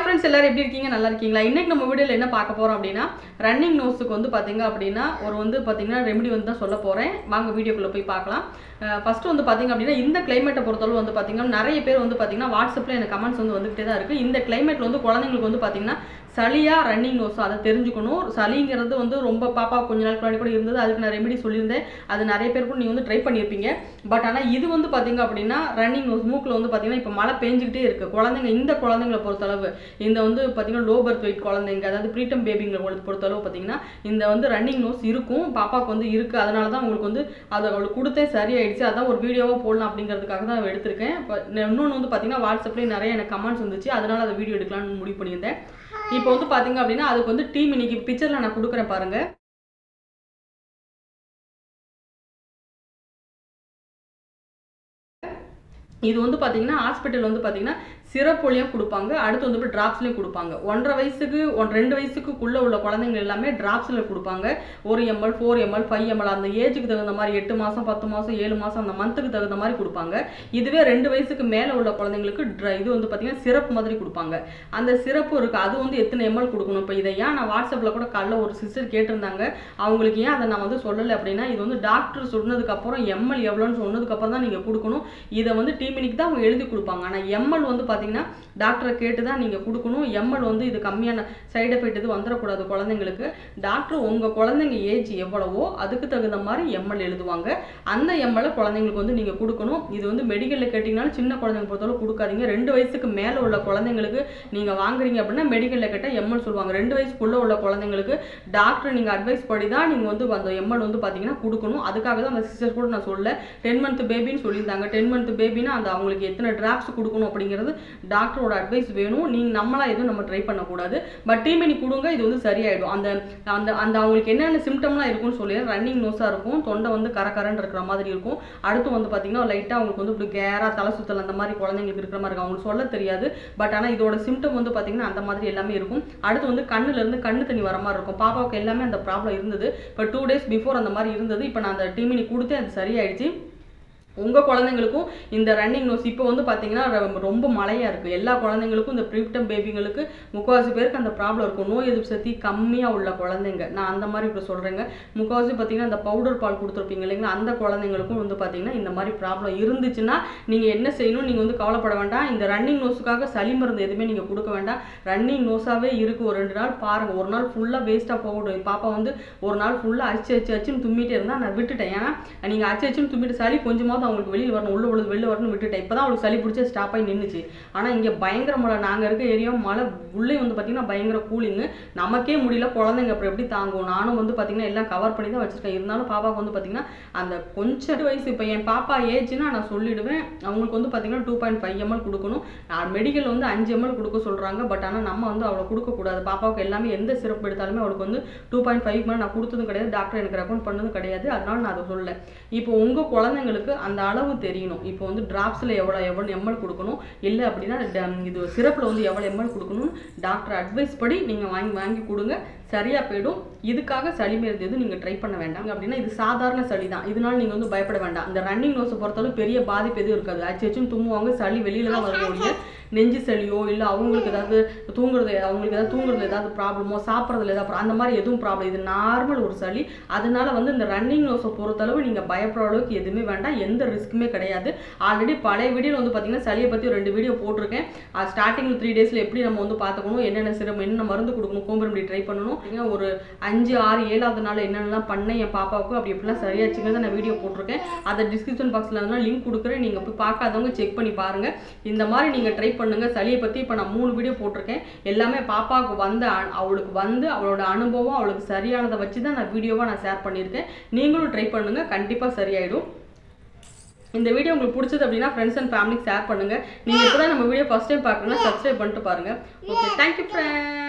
Friends எல்லாரும் எப்படி இருக்கீங்க? நல்லா இருக்கீங்களா? இன்னைக்கு நம்ம வீடியோல என்ன பார்க்க போறோம் அப்படின்னா ரன்னிங் நோஸ்க்கு வந்து பாத்தீங்க அப்படின்னா ரெமெடி வந்து தான் சொல்ல போறேன். வாங்க வீடியோக்குள்ள போய் பார்க்கலாம். ஃபர்ஸ்ட் வந்து பாத்தீங்க அப்படின்னா இந்த கிளைமேட்டை பொறுத்தளவு வந்து பாத்தீங்கன்னா நிறைய பேர் வந்து பாத்தீங்கன்னா வாட்ஸ்அப்ல எனக்கு கமெண்ட்ஸ் வந்து வந்துகிட்டே தான் இருக்கு. இந்த கிளைமேட்ல வந்து குழந்தைங்களுக்கு வந்து பாத்தீங்கன்னா சளியா ரன்னிங் நோஸ் அதை தெரிஞ்சுக்கணும். சளிங்கிறது வந்து ரொம்ப பாப்பா கொஞ்ச நாள் முன்னாடி கூட இருந்தது. அதுக்கு நான் ரெமெடி சொல்லியிருந்தேன். அது நிறைய பேருக்கு நீங்க வந்து ட்ரை பண்ணியிருப்பீங்க. பட் ஆனால் இது வந்து பாத்தீங்க அப்படின்னா ரன்னிங் நோஸ் மூக்கில் வந்து பாத்தீங்கன்னா இப்போ மழை பெஞ்சிக்கிட்டே இருக்கு. குழந்தைங்க இந்த குழந்தைங்களை பொறுத்தளவு இந்த வந்து பாத்தீங்கன்னா லோ பர்த் வெயிட் குழந்தைங்க, அதாவது ப்ரீடம் பேபிங்களை பொறுத்தளவு பாத்தீங்கன்னா இந்த வந்து ரன்னிங் நோஸ் இருக்கும். பாப்பாவுக்கு வந்து இருக்கு. அதனால தான் உங்களுக்கு வந்து அதை அவளுக்கு கொடுத்தே சரியாயிடுச்சு. அதான் ஒரு வீடியோவாக போடலாம் அப்படிங்கிறதுக்காக தான் எடுத்திருக்கேன். இன்னொன்று வந்து பாத்தீங்கன்னா வாட்ஸ்அப்லேயே நிறைய எனக்கு கமெண்ட்ஸ் வந்துச்சு. அதனால அதை வீடியோ எடுக்கலாம்னு முடிவு பண்ணியிருந்தேன். இப்போ வந்து பாத்தீங்க அப்படின்னா அதுக்கு வந்து டீம் இன்னைக்கு பிக்சர்ல நான் கொடுக்குறேன் பாருங்க. இது வந்து பாத்தீங்கன்னா ஹாஸ்பிட்டல் வந்து பாத்தீங்கன்னா சிரப் வழியாக கொடுப்பாங்க. அடுத்து வந்து டிராப்ஸ்லேயும் கொடுப்பாங்க. 1.5 வயசுக்கு 2 வயசுக்குள்ள உள்ள குழந்தைங்க எல்லாமே டிராப்ஸில் கொடுப்பாங்க. 1 ml 4 ml 5 ml அந்த ஏஜுக்கு தகுந்த மாதிரி 8 மாதம் 10 மாதம் 7 மாதம் அந்த மந்த்துக்கு தகுந்த மாதிரி கொடுப்பாங்க. இதுவே 2 வயசுக்கு மேலே உள்ள குழந்தைங்களுக்கு இது வந்து பார்த்தீங்கன்னா சிரப் மாதிரி கொடுப்பாங்க. அந்த சிரப்பும் இருக்குது. அது வந்து எத்தனை எம்எல் கொடுக்கணும். இப்போ இதை ஏன் நான் வாட்ஸ்அப்பில் கூட காலைல ஒரு சிஸ்டர் கேட்டிருந்தாங்க. அவங்களுக்கு ஏன் அதை நான் வந்து சொல்லலை அப்படின்னா இது வந்து டாக்டர் சொன்னதுக்கப்புறம் எம்எல் எவ்வளோன்னு சொன்னதுக்கப்புறம் தான் நீங்கள் கொடுக்கணும். இதை வந்து டீமினிக்கு தான் அவங்க எழுதி கொடுப்பாங்க. ஆனால் எம்எல் வந்து பார்த்தீங்கன்னா டாக்டரை கேட்டு தான் நீங்கள் கொடுக்கணும். எம்எல் வந்து இது கம்மியான சைடு எஃபெக்ட் இது வந்துடக்கூடாது குழந்தைங்களுக்கு. டாக்டர் உங்கள் குழந்தைங்க ஏஜ் எவ்வளவோ அதுக்கு தகுந்த மாதிரி எம்எல் எழுதுவாங்க. அந்த எம்எல்லை குழந்தைங்களுக்கு வந்து நீங்கள் கொடுக்கணும். இது வந்து மெடிக்கலில் கேட்டிங்கனாலும் சின்ன குழந்தைங்க பொறுத்தவரை கொடுக்காதீங்க. 2 வயசுக்கு மேலே உள்ள குழந்தைங்களுக்கு நீங்கள் வாங்குறீங்க அப்படின்னா மெடிக்கலில் கேட்டால் எம்எல் சொல்லுவாங்க. 2 வயசுக்குள்ளே உள்ள குழந்தைங்களுக்கு டாக்டர் நீங்கள் அட்வைஸ் படி தான் நீங்கள் வந்து அந்த எம்எல் வந்து பார்த்தீங்கன்னா கொடுக்கணும். அதுக்காக தான் அந்த சிஸ்டர் கூட நான் சொல்ல 10 மந்த் பேபின்னு சொல்லியிருந்தாங்க. 10 மந்த் பேபின்னா அந்த அவங்களுக்கு எத்தனை டிராப்ஸ் கொடுக்கணும் அப்படிங்கிறது டாக்டரோட அட்வைஸ் வேணும். நீங்க நம்மளா எதுவும் நம்ம ட்ரை பண்ணக்கூடாது. பட் டீமினி கொடுங்க. இது வந்து சரியாயிடும். அந்த அந்த அந்த அவங்களுக்கு என்னென்ன சிம்டம்லாம் இருக்கும்னு சொல்லி ரன்னிங் நோஸாக இருக்கும். தொண்டை வந்து கரகரன்னு இருக்கிற மாதிரி இருக்கும். அடுத்து வந்து பார்த்தீங்கன்னா லைட்டாக அவங்களுக்கு வந்து இப்படி கேரா தலை சுத்தல் அந்த மாதிரி குழந்தைங்களுக்கு இருக்கிற மாதிரி இருக்கும். அவங்களுக்கு சொல்ல தெரியாது. பட் ஆனால் இதோட சிம்டம் வந்து பார்த்தீங்கன்னா அந்த மாதிரி எல்லாமே இருக்கும். அடுத்து வந்து கண்ணுலேருந்து கண்ணு தண்ணி வர மாதிரி இருக்கும். பாப்பாவுக்கு எல்லாமே அந்த ப்ராப்ளம் இருந்தது. இப்போ 2 days பிஃபோர் அந்த மாதிரி இருந்தது. இப்போ நான் அந்த டீமினி கொடுத்தேன். அது சரியாயிடுச்சு. உங்கள் குழந்தைங்களுக்கும் இந்த ரன்னிங் நோஸ் இப்போ வந்து பார்த்தீங்கன்னா ரொம்ப மழையாக இருக்குது. எல்லா குழந்தைங்களுக்கும் இந்த ப்ரீடம் பேபிங்களுக்கு 3/4 பேருக்கு அந்த ப்ராப்ளம் இருக்கும். நோய் எதிர்ப்பு சக்தி கம்மியாக உள்ள குழந்தைங்க. நான் அந்த மாதிரி இப்போ சொல்கிறேங்க. 3/4 பார்த்தீங்கன்னா இந்த பவுடர் பால் கொடுத்துருப்பீங்க இல்லைங்களா, அந்த குழந்தைங்களுக்கும் வந்து பார்த்தீங்கன்னா இந்த மாதிரி ப்ராப்ளம் இருந்துச்சுன்னா நீங்கள் என்ன செய்யணும், நீங்கள் வந்து கவலைப்பட வேண்டாம். இந்த ரன்னிங் நோஸுக்காக சளி மருந்து எதுவுமே நீங்கள் கொடுக்க வேண்டாம். ரன்னிங் நோஸாகவே இருக்குது. ஒரு 2 நாள் பாருங்கள். ஒரு நாள் ஃபுல்லாக வேஸ்ட்டாக போகட்டும். பாப்பா வந்து ஒரு நாள் ஃபுல்லாக அச்சுன்னு தும்மிட்டே இருந்தால் நான் விட்டுட்டேன். ஏன்னா நீங்கள் அச்சுன்னு தும்மிட்டு சளி கொஞ்சமாவது அவங்களுக்கு வெளியில் வரணும், வெளில வரணும் விட்டுட்டேன். இப்போ தான் அவங்களுக்கு சளி பிடிச்சி ஸ்டாப் ஆகி நின்றுச்சு. ஆனால் இங்கே பயங்கர மழை. நாங்கள் இருக்க ஏரியா மழை உள்ளே வந்து பார்த்தீங்கன்னா பயங்கர கூலிங்கு. நமக்கே முடியல. குழந்தைங்க அப்புறம் எப்படி தாங்கும். நானும் வந்து பார்த்தீங்கன்னா எல்லாம் கவர் பண்ணி தான் வச்சுருக்கேன். இருந்தாலும் பாப்பாவுக்கு வந்து பார்த்தீங்கன்னா அந்த கொஞ்சம் வயசு இப்போ என் பாப்பா ஏஜ்னா நான் சொல்லிடுவேன். அவங்களுக்கு வந்து பார்த்தீங்கன்னா 2.5 ml கொடுக்கணும். மெடிக்கல் வந்து 5 ml கொடுக்க சொல்கிறாங்க. பட் ஆனால் நம்ம வந்து அவளை கொடுக்கக்கூடாது. பாப்பாவுக்கு எல்லாமே எந்த சிறப்பு எடுத்தாலுமே அவளுக்கு வந்து 2.5 ml நான் கொடுத்ததும் கிடையாது. டாக்டர் எனக்கு ரெக்கமெண்ட் பண்ணதும் கிடையாது. அதனால நான் அதை சொல்லலை. இப்போ உங்கள் குழந்தைங்களுக்கு அந்த அளவு தெரியணும். இப்போ வந்து டிராப்ஸில் எவ்வளோ எம்எல் கொடுக்கணும், இல்லை அப்படின்னா இது சிறப்பில் வந்து எவ்வளோ எம்எல் கொடுக்கணும் டாக்டர் அட்வைஸ் படி நீங்கள் வாங்கி கொடுங்க. சரியாக போயிடும். இதுக்காக சளி மருந்து எதுவும் நீங்கள் ட்ரை பண்ண வேண்டாம். அப்படின்னா இது சாதாரண சளி தான். இதனால நீங்கள் வந்து பயப்பட வேண்டாம். இந்த ரன்னிங் நோஸை பொறுத்தளவு பெரிய பாதிப்பு எதுவும் இருக்காது. அச்சுன்னு தும்முவாங்க. சளி வெளியில தான் வரக்கூடிய நெஞ்சு சளியோ இல்லை அவங்களுக்கு ஏதாவது தூங்குறது ஏதாவது ப்ராப்ளமோ சாப்பிட்றதுல ஏதாவது அந்த மாதிரி எதுவும் ப்ராப்ளம். இது நார்மல் ஒரு சளி. அதனால வந்து இந்த ரன்னிங் நோஸை பொறுத்தளவு நீங்கள் பயப்படுற அளவுக்கு எதுவுமே வேண்டாம். எந்த ரிஸ்க்குமே கிடையாது. ஆல்ரெடி பழைய வீடியோவில் வந்து பார்த்தீங்கன்னா சளியை பற்றி 2 வீடியோ போட்டிருக்கேன். ஸ்டார்டிங் 3 daysல எப்படி நம்ம வந்து பார்த்துக்கணும், என்னென்ன சிரம் என்னென்ன மருந்து கொடுக்கணும், ஹோம் ரெமெடி ட்ரை பண்ணணும். ஒரு 5 6 7வது நாள் என்னென்னலாம் பண்ணேன் என் பாப்பாவுக்கு அப்படி எப்படிலாம் சரியாச்சுங்கிறத நான் வீடியோ போட்டிருக்கேன். அதை டிஸ்கிரிப்ஷன் பாக்ஸில் வந்து லிங்க் கொடுக்குறேன். நீங்கள் போய் பார்க்காதவங்க செக் பண்ணி பாருங்கள். இந்த மாதிரி நீங்கள் ட்ரை பண்ணுங்கள். சளியை பற்றி இப்போ நான் 3 வீடியோ போட்டிருக்கேன். எல்லாமே பாப்பாவுக்கு அவளுக்கு அவளோட அனுபவம் அவளுக்கு சரியானதை வச்சு தான் நான் வீடியோவாக நான் ஷேர் பண்ணியிருக்கேன். நீங்களும் ட்ரை பண்ணுங்கள். கண்டிப்பாக சரியாயிடும். இந்த வீடியோ உங்களுக்கு பிடிச்சது அப்படின்னா ஃப்ரெண்ட்ஸ் அண்ட் ஃபேமிலிக்கு ஷேர் பண்ணுங்கள். நீங்கள் இப்போ தான் நம்ம வீடியோ ஃபஸ்ட் டைம் பார்க்குறீங்கன்னா சப்ஸ்கிரைப் பண்ணிட்டு பாருங்கள். Okay, thank you friends.